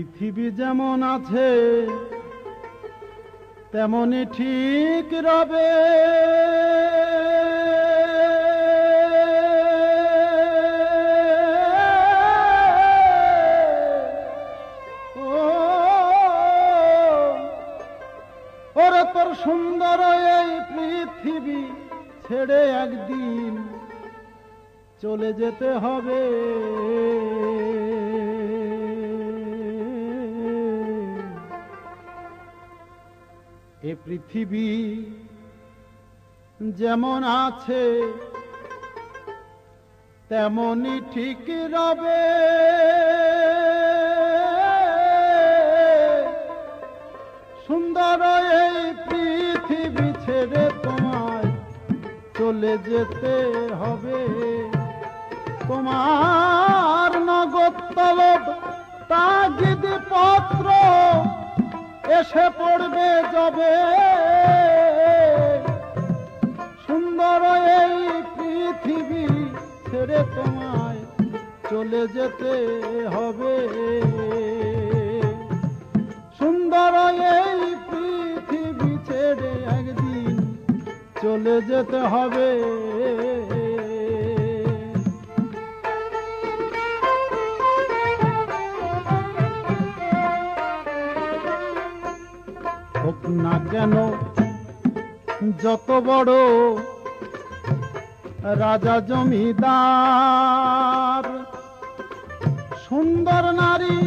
পৃথিবী যেমন আছে তেমনই ঠিক রবে। ওরে তোর সুন্দর এই পৃথিবী ছেড়ে একদিন চলে যেতে হবে। এ পৃথিবী যেমন আছে তেমনই ঠিক রবে। সুন্দর এই পৃথিবী ছেড়ে তোমায় চলে যেতে হবে। তোমার নগদ তলব তাগিদ পত্র এসে পড়বে যবে। সুন্দর এই পৃথিবী ছেড়ে তোমায় চলে যেতে হবে। সুন্দর এই পৃথিবী ছেড়ে একদিন চলে যেতে হবে। হোক না কেন যত বড় রাজা জমিদার, সুন্দর নারী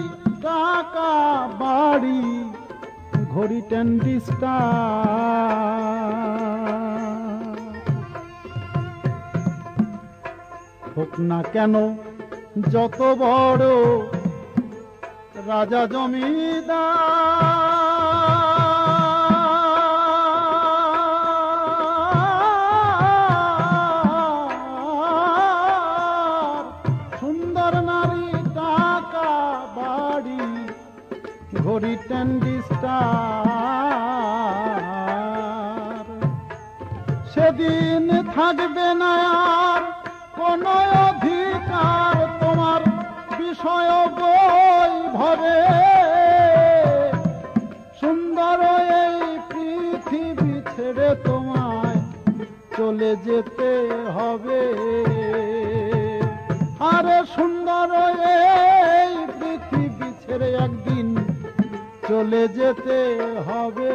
টাকা বাড়ি ঘড়ি ট্যান্ডি স্টার। হোক না কেন যত বড় রাজা জমিদার, ঘড়ি ট্যান্ডি স্টার। সেদিন থাকবে না আর কোনো অধিকার তোমার বিষয় বই ভরে। সুন্দর এই পৃথিবী ছেড়ে তোমায় চলে যেতে হবে। আরে সুন্দর এই পৃথিবী ছেড়ে একদিন চলে যেতে হবে।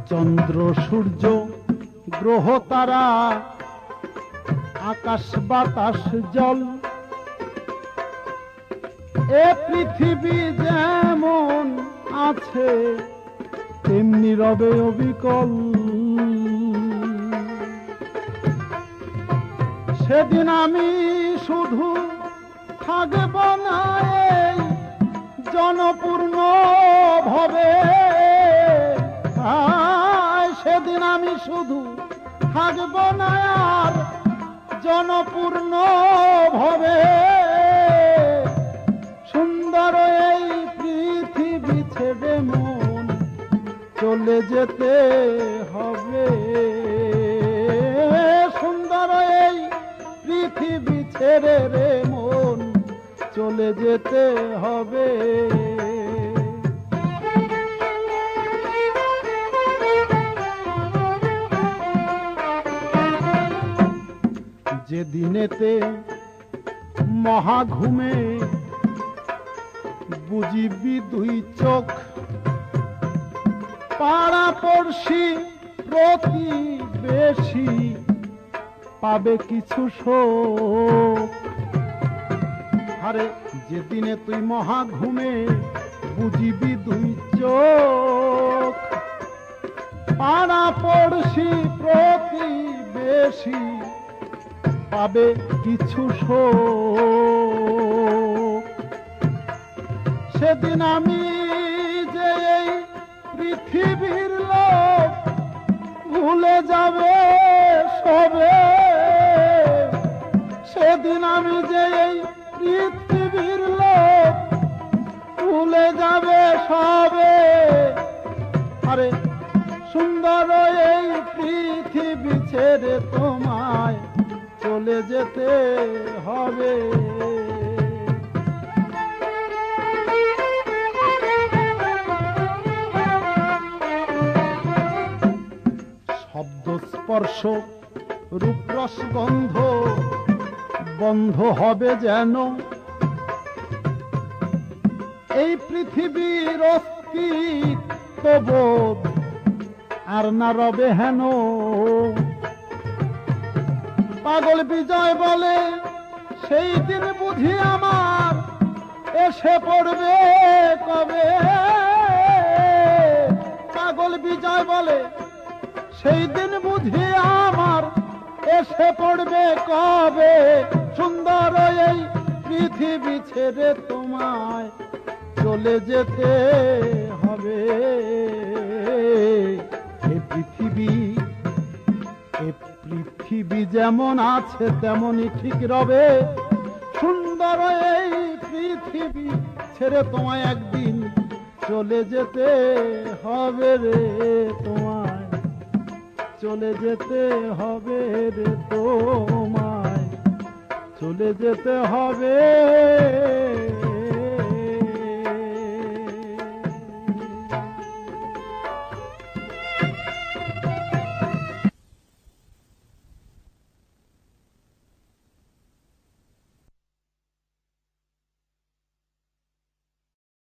চন্দ্র সূর্য গ্রহ তারা আকাশ বাতাস জল, এ পৃথিবী যেমন আছে তেমনি রবে অবিকল। সেদিন আমি শুধু থাকব না এই জনপূর্ণ ভবে। সেদিন আমি শুধু থাকব না আর জনপূর্ণ ভবে। সুন্দর এই পৃথিবী ছেড়ে মন চলে যেতে হবে। সুন্দর এই পৃথিবী ছেড়ে রে মন চলে যেতে হবে। যেদিনেতে মহা ঘুমে বুঝিবি দুই চোখ, পাড়া পড়শি প্রতিবেশী পাবে কিছু শোক। আরে যেদিনে তুই মহা ঘুমে বুঝিবি দুই চোখ, পাড়া পড়শি প্রতিবেশী পাবে কিছু শোক। সেদিন আমি যে এই পৃথিবীর লোক ভুলে যাবে সবে। সেদিন আমি যে এই পৃথিবীর লোক ভুলে যাবে সবে। আরে সুন্দর এই পৃথিবী ছেড়ে তোমায় চলে যেতে হবে। শব্দ স্পর্শ রূপরস গন্ধ বন্ধ হবে যেন, এই পৃথিবীর অস্তিত্ববোধ আর না রবে হেন। পাগল বিজয় বলে সেই দিন বুঝি আমার এসে পড়বে কবে। পাগল বিজয় বলে সেই দিন বুঝি আমার এসে পড়বে কবে। সুন্দর এই পৃথিবী ছেড়ে তোমায় চলে যেতে হবে। এই পৃথিবী যেমন আছে তেমনই ঠিক রবে। সুন্দর এই পৃথিবী ছেড়ে তোমায় একদিন চলে যেতে হবে রে, তোমায় চলে যেতে হবে রে, তোমায় চলে যেতে হবে।